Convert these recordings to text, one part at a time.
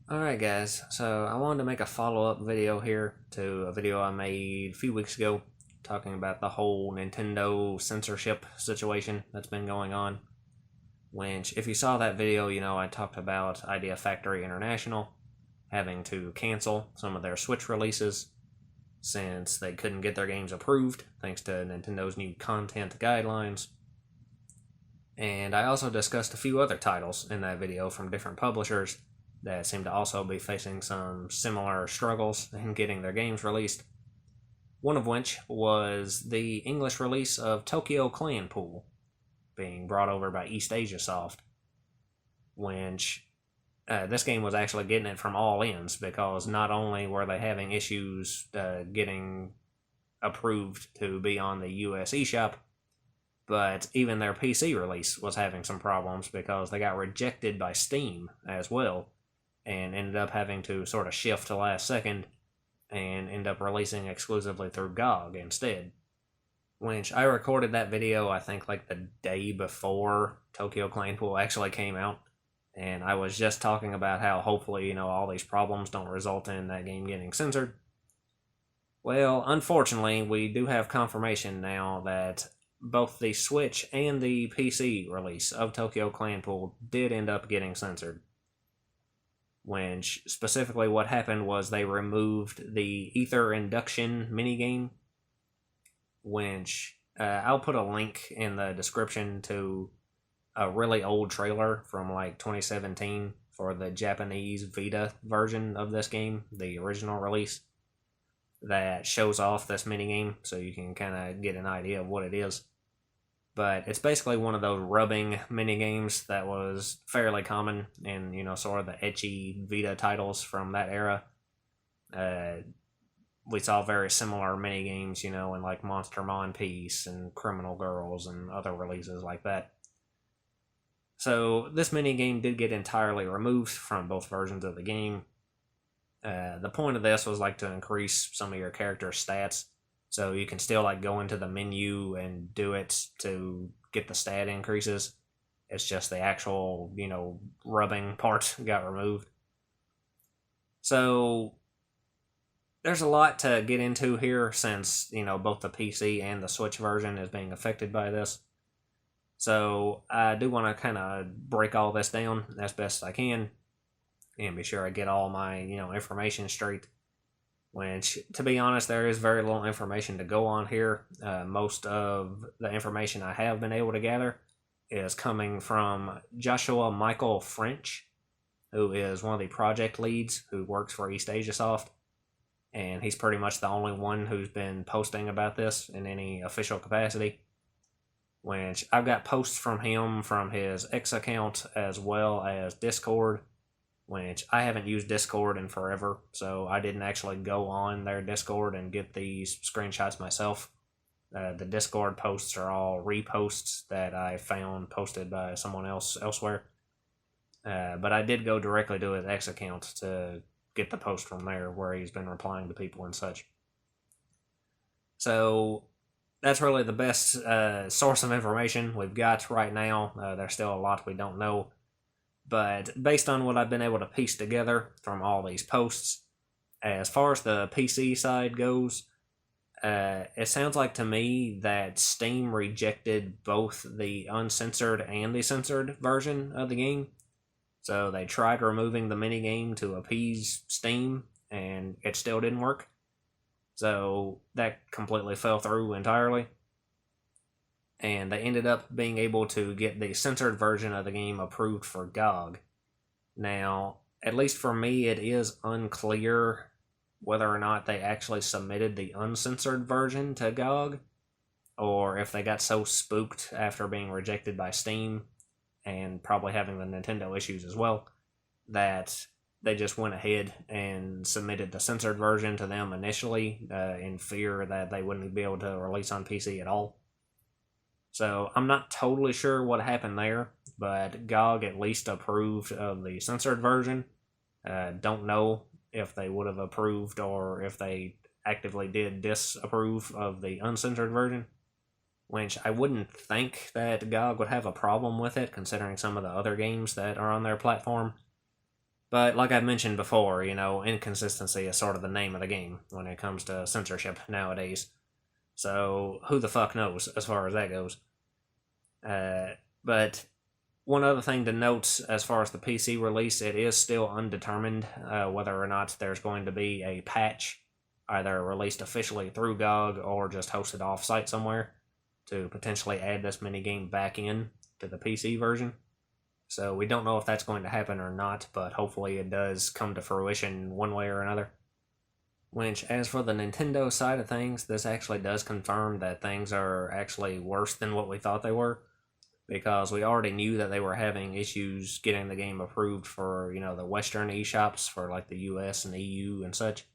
Alright guys, so I wanted to make a follow-up video here to a video I made a few weeks ago talking about the whole Nintendo censorship situation that's been going on. Which, if you saw that video, you know I talked about Idea Factory International having to cancel some of their Switch releases since they couldn't get their games approved thanks to Nintendo's new content guidelines. And I also discussed a few other titles in that video from different publishers that seem to also be facing some similar struggles in getting their games released. One of which was the English release of Tokyo Clanpool, being brought over by East Asia Soft, which this game was actually getting it from all ends because not only were they having issues getting approved to be on the US eShop, but even their PC release was having some problems because they got rejected by Steam as well, and ended up having to sort of shift to last second and end up releasing exclusively through GOG instead. Which I recorded that video, I think, like the day before Tokyo Clanpool actually came out, and I was just talking about how hopefully, all these problems don't result in that game getting censored. Well, unfortunately, we do have confirmation now that both the Switch and the PC release of Tokyo Clanpool did end up getting censored. Which, specifically what happened was they removed the Ether Induction minigame, which I'll put a link in the description to a really old trailer from like 2017 for the Japanese Vita version of this game, the original release, that shows off this minigame so you can kind of get an idea of what it is. But it's basically one of those rubbing minigames that was fairly common in, sort of the ecchi Vita titles from that era. We saw very similar minigames, in like Monster Monpiece and Criminal Girls and other releases like that. So this minigame did get entirely removed from both versions of the game. The point of this was like to increase some of your character's stats, so you can still like go into the menu and do it to get the stat increases. It's just the actual, rubbing part got removed. So there's a lot to get into here since, both the PC and the Switch version is being affected by this. So I do want to kind of break all this down as best I can and be sure I get all my, information straight. Which, to be honest, there is very little information to go on here. Most of the information I have been able to gather is coming from Joshua Michael French, who is one of the project leads who works for East Asia Soft, and he's pretty much the only one who's been posting about this in any official capacity. Which I've got posts from him from his X account as well as Discord, which I haven't used Discord in forever, so I didn't actually go on their Discord and get these screenshots myself. The Discord posts are all reposts that I found posted by someone else elsewhere. But I did go directly to his X account to get the post from there where he's been replying to people and such. So that's really the best source of information we've got right now. There's still a lot we don't know. But based on what I've been able to piece together from all these posts, as far as the PC side goes, it sounds like to me that Steam rejected both the uncensored and the censored version of the game. So they tried removing the minigame to appease Steam, and it still didn't work. So that completely fell through entirely. And they ended up being able to get the censored version of the game approved for GOG. Now, at least for me, it is unclear whether or not they actually submitted the uncensored version to GOG, or if they got so spooked after being rejected by Steam, and probably having the Nintendo issues as well, that they just went ahead and submitted the censored version to them initially in fear that they wouldn't be able to release on PC at all. So I'm not totally sure what happened there, but GOG at least approved of the censored version. Don't know if they would have approved or if they actively did disapprove of the uncensored version, which I wouldn't think that GOG would have a problem with it, considering some of the other games that are on their platform. But like I mentioned before, inconsistency is sort of the name of the game when it comes to censorship nowadays. So who the fuck knows as far as that goes. But one other thing to note as far as the PC release, it is still undetermined whether or not there's going to be a patch either released officially through GOG or just hosted off-site somewhere to potentially add this minigame back in to the PC version. So we don't know if that's going to happen or not, but hopefully it does come to fruition one way or another. Which, as for the Nintendo side of things, this actually does confirm that things are actually worse than what we thought they were, because we already knew that they were having issues getting the game approved for, the Western eShops for like the US and EU and such.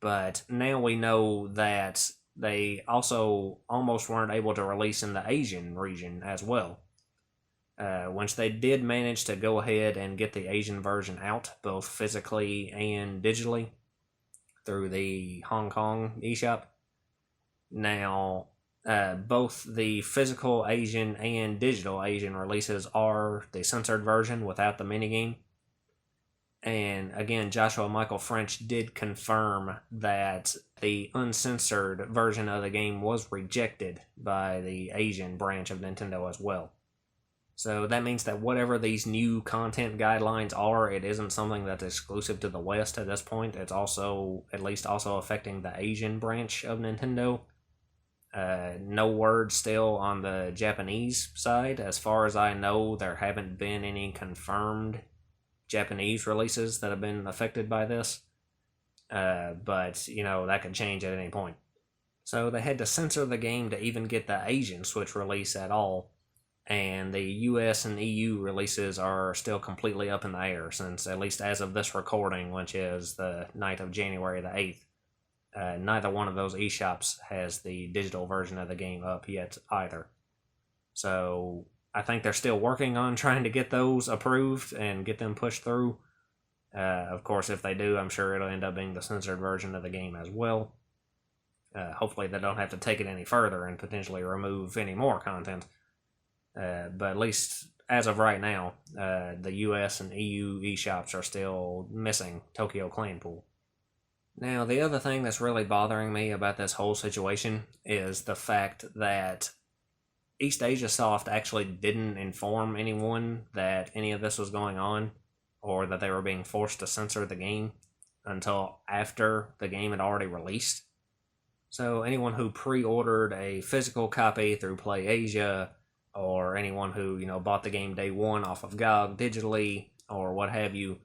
But now we know that they also almost weren't able to release in the Asian region as well. Once they did manage to go ahead and get the Asian version out, both physically and digitally, through the Hong Kong eShop. Now, both the physical Asian and digital Asian releases are the censored version without the minigame. And again, Joshua Michael French did confirm that the uncensored version of the game was rejected by the Asian branch of Nintendo as well. So that means that whatever these new content guidelines are, it isn't something that's exclusive to the West at this point. It's also, at least also affecting the Asian branch of Nintendo. No word still on the Japanese side. As far as I know, there haven't been any confirmed Japanese releases that have been affected by this. But, that could change at any point. So they had to censor the game to even get the Asian Switch release at all. And the US and EU releases are still completely up in the air, since at least as of this recording, which is the night of January the 8th, neither one of those eShops has the digital version of the game up yet either. So I think they're still working on trying to get those approved and get them pushed through. Of course, if they do, I'm sure it'll end up being the censored version of the game as well. Hopefully they don't have to take it any further and potentially remove any more content. But at least as of right now, the US and EU eShops are still missing Tokyo Clanpool. Now, the other thing that's really bothering me about this whole situation is the fact that East Asia Soft actually didn't inform anyone that any of this was going on, or that they were being forced to censor the game until after the game had already released. So anyone who pre-ordered a physical copy through PlayAsia, or anyone who, bought the game day one off of GOG digitally, or what have you,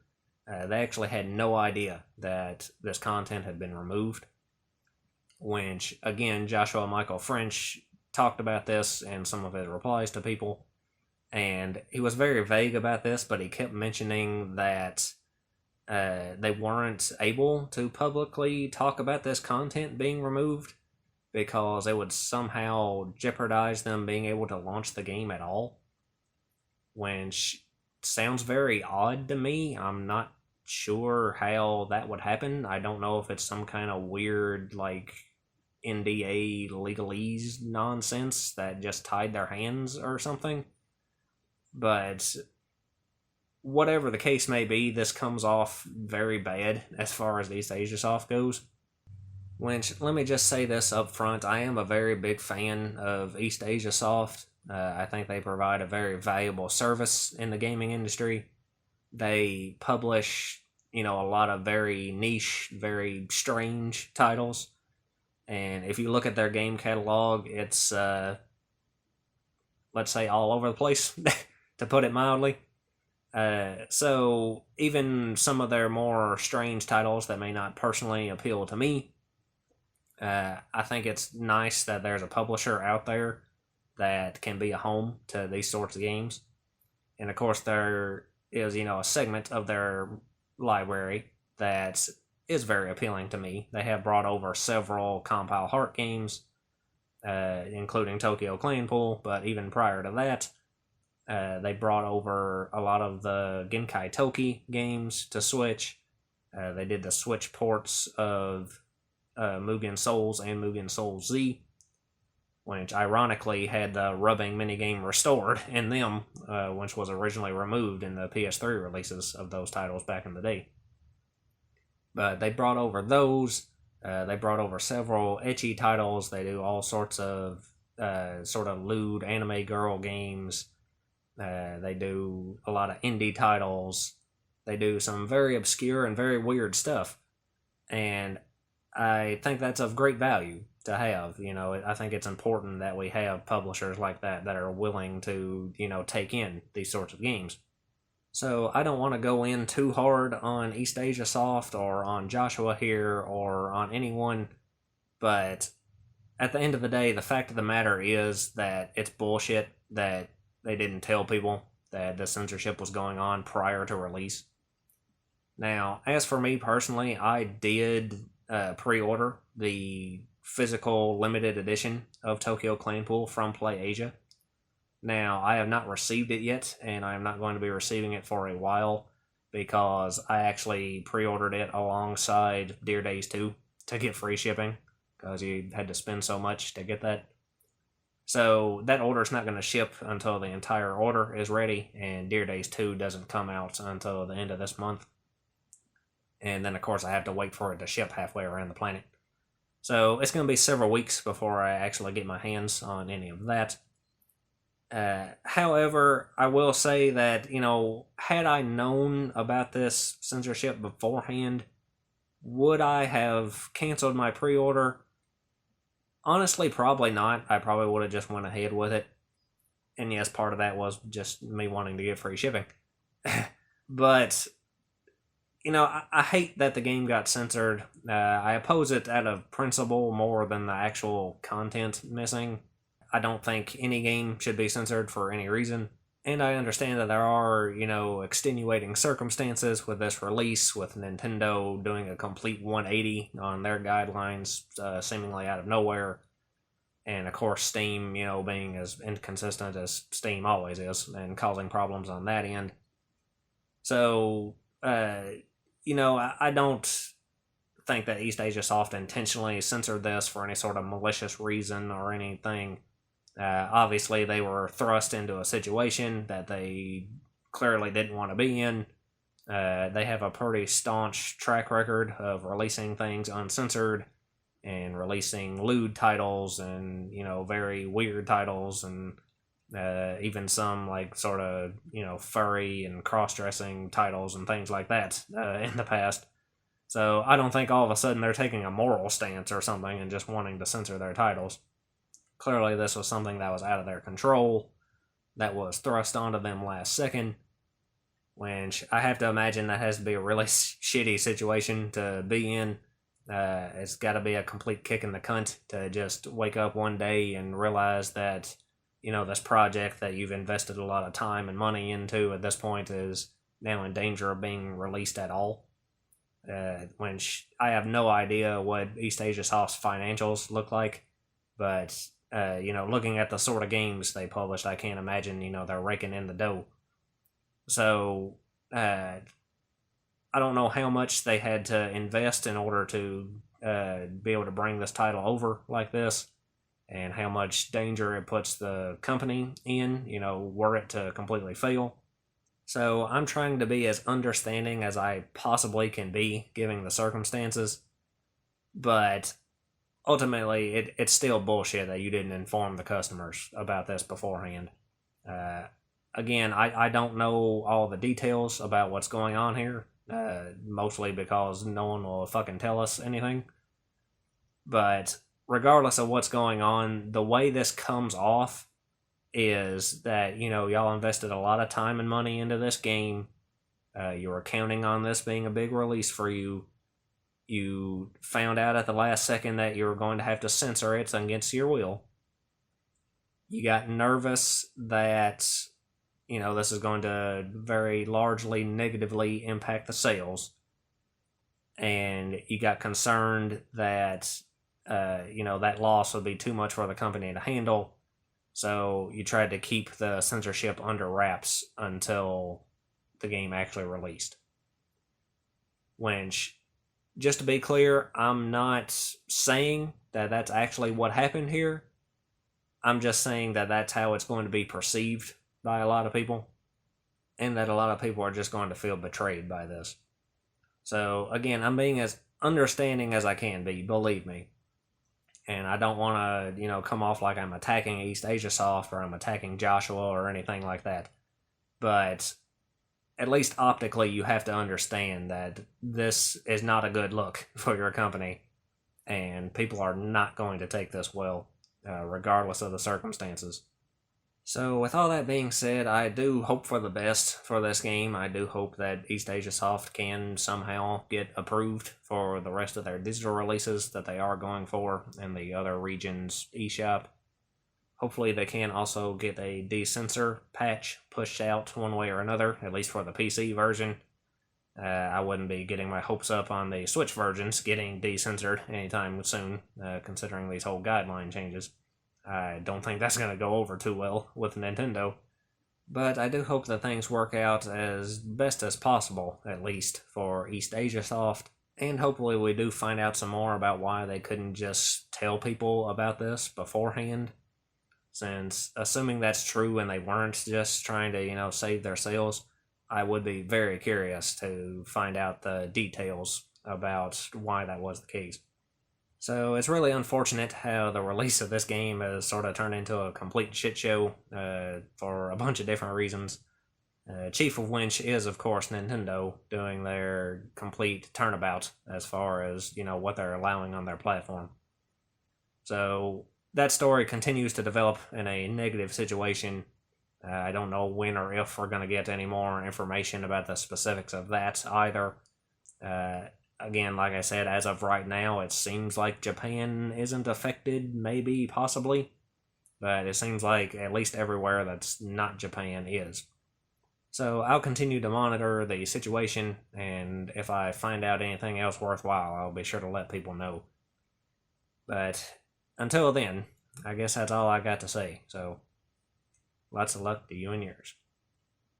they actually had no idea that this content had been removed. Which, again, Joshua Michael French talked about this in some of his replies to people, and he was very vague about this, but he kept mentioning that they weren't able to publicly talk about this content being removed because it would somehow jeopardize them being able to launch the game at all. Which sounds very odd to me. I'm not sure how that would happen. I don't know if it's some kind of weird, NDA legalese nonsense that just tied their hands or something. But whatever the case may be, this comes off very bad as far as East Asia Soft goes. Which, let me just say this up front, I am a very big fan of East Asia Soft. I think they provide a very valuable service in the gaming industry. They publish, a lot of very niche, very strange titles. And if you look at their game catalog, it's, let's say, all over the place, to put it mildly. So even some of their more strange titles that may not personally appeal to me, I think it's nice that there's a publisher out there that can be a home to these sorts of games. And of course there is, a segment of their library that is very appealing to me. They have brought over several Compile Heart games, including Tokyo Clanpool, but even prior to that, they brought over a lot of the Genkai Toki games to Switch. They did the Switch ports of Mugen Souls and Mugen Souls Z. which ironically had the rubbing minigame restored in them, which was originally removed in the PS3 releases of those titles back in the day. But they brought over those. They brought over several ecchi titles. They do all sorts of sort of lewd anime girl games. They do a lot of indie titles. They do some very obscure and very weird stuff. And I think that's of great value to have. I think it's important that we have publishers like that are willing to, take in these sorts of games. So I don't want to go in too hard on East Asia Soft or on Joshua here or on anyone, but at the end of the day, the fact of the matter is that it's bullshit that they didn't tell people that the censorship was going on prior to release. Now, as for me personally, I did pre-order the physical limited edition of Tokyo Clanpool from PlayAsia. Now, I have not received it yet, and I am not going to be receiving it for a while because I actually pre-ordered it alongside Dear Days 2 to get free shipping because you had to spend so much to get that. So that order's not going to ship until the entire order is ready, and Dear Days 2 doesn't come out until the end of this month. And then, of course, I have to wait for it to ship halfway around the planet. So it's going to be several weeks before I actually get my hands on any of that. However, I will say that, had I known about this censorship beforehand, would I have canceled my pre-order? Honestly, probably not. I probably would have just went ahead with it. And yes, part of that was just me wanting to get free shipping. But, I hate that the game got censored. I oppose it out of principle more than the actual content missing. I don't think any game should be censored for any reason. And I understand that there are, extenuating circumstances with this release, with Nintendo doing a complete 180 on their guidelines, seemingly out of nowhere. And of course, Steam, being as inconsistent as Steam always is, and causing problems on that end. So, I don't think that East Asia Soft intentionally censored this for any sort of malicious reason or anything. Obviously, they were thrust into a situation that they clearly didn't want to be in. They have a pretty staunch track record of releasing things uncensored and releasing lewd titles and, very weird titles and even some like sort of, furry and cross-dressing titles and things like that in the past. So I don't think all of a sudden they're taking a moral stance or something and just wanting to censor their titles. Clearly, this was something that was out of their control, that was thrust onto them last second, which I have to imagine that has to be a really shitty situation to be in. It's got to be a complete kick in the cunt to just wake up one day and realize that, this project that you've invested a lot of time and money into at this point is now in danger of being released at all. Which I have no idea what East Asia Soft's financials look like, but looking at the sort of games they published, I can't imagine, they're raking in the dough. So, I don't know how much they had to invest in order to be able to bring this title over like this, and how much danger it puts the company in, were it to completely fail. So, I'm trying to be as understanding as I possibly can be, given the circumstances, but ultimately, it's still bullshit that you didn't inform the customers about this beforehand. Again, I don't know all the details about what's going on here, mostly because no one will fucking tell us anything. But regardless of what's going on, the way this comes off is that, y'all invested a lot of time and money into this game. You were counting on this being a big release for you. You found out at the last second that you were going to have to censor it against your will. You got nervous that, this is going to very largely negatively impact the sales. And you got concerned that, that loss would be too much for the company to handle. So you tried to keep the censorship under wraps until the game actually released. Which, just to be clear, I'm not saying that that's actually what happened here. I'm just saying that that's how it's going to be perceived by a lot of people, and that a lot of people are just going to feel betrayed by this. So, again, I'm being as understanding as I can be, believe me. And I don't want to, come off like I'm attacking East Asia Soft or I'm attacking Joshua or anything like that. But at least optically, you have to understand that this is not a good look for your company, and people are not going to take this well, regardless of the circumstances. So, with all that being said, I do hope for the best for this game. I do hope that East Asia Soft can somehow get approved for the rest of their digital releases that they are going for in the other regions' eShop. Hopefully they can also get a decensor patch pushed out one way or another, at least for the PC version. I wouldn't be getting my hopes up on the Switch versions getting decensored anytime soon, considering these whole guideline changes. I don't think that's going to go over too well with Nintendo. But I do hope that things work out as best as possible, at least, for East Asia Soft. And hopefully we do find out some more about why they couldn't just tell people about this beforehand. Since, assuming that's true and they weren't just trying to, save their sales, I would be very curious to find out the details about why that was the case. So it's really unfortunate how the release of this game has sort of turned into a complete shit show for a bunch of different reasons. Chief of which is, of course, Nintendo doing their complete turnabout as far as, what they're allowing on their platform. So that story continues to develop in a negative situation. I don't know when or if we're going to get any more information about the specifics of that either. Again, like I said, as of right now, it seems like Japan isn't affected, maybe, possibly. But it seems like at least everywhere that's not Japan is. So I'll continue to monitor the situation, and if I find out anything else worthwhile, I'll be sure to let people know. But until then, I guess that's all I got to say. So lots of luck to you and yours.